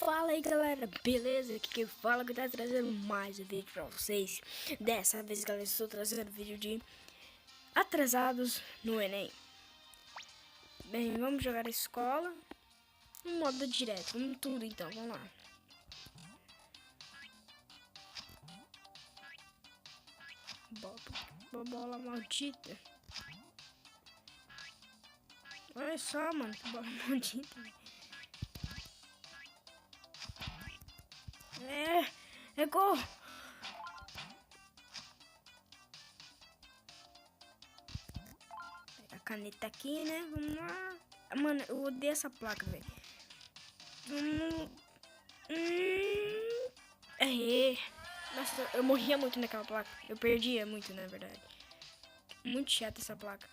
Fala aí galera, beleza? Aqui quem fala que tá trazendo mais um vídeo pra vocês. Dessa vez galera, estou trazendo vídeo de atrasados no Enem. Bem, vamos jogar a escola no modo direto, vamos tudo então, vamos lá. Bola maldita. Olha só, mano, que bola maldita. É gol! Pega a caneta aqui, né? Vamos lá. Mano, eu odeio essa placa, velho. Errei. Nossa, eu morria muito naquela placa. Eu perdia muito, na verdade. Muito chata essa placa.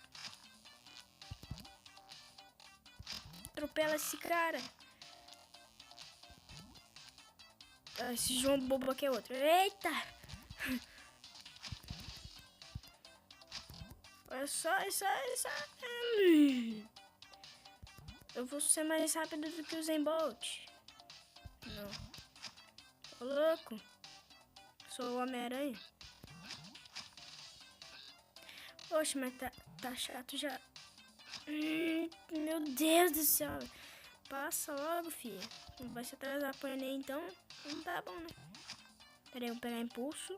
Atropela esse cara. Esse João bobo aqui é outro. Eita! Olha só. Eu vou ser mais rápido do que o Usain Bolt. Não. Ô louco. Sou o Homem-Aranha. Oxe, mas tá chato já. Meu Deus do céu. Passa logo, filha. Não vai se atrasar pro Enem, então. Não tá bom, né? Pera aí, vou pegar impulso.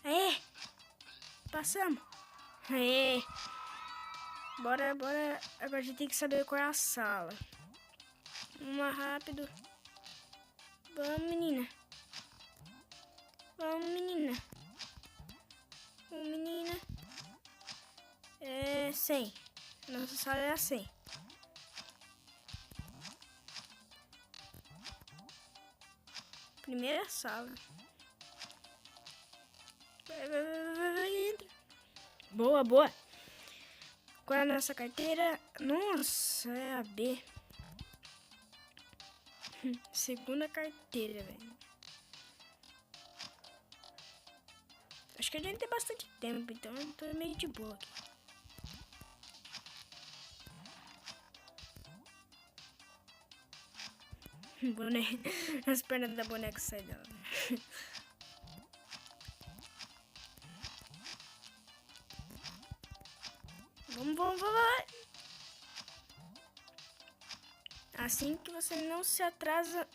Aê! Passamos. Aê! Bora. Agora a gente tem que saber qual é a sala. Vamos lá, rápido. Vamos, menina. Vamos, menina. Vamos, menina. É 100. Nossa sala é a 100. Primeira sala. Vai, entra. Boa. Qual é a nossa carteira? Nossa, é a B. Segunda carteira, velho. Acho que a gente tem bastante tempo, então eu tô meio de boa aqui. As pernas da boneca saem dela. Vamos. Assim que você não se atrasa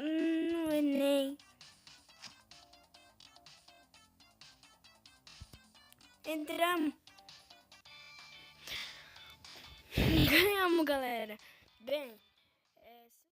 no Enem. Entramos. Ganhamos, galera. Bem,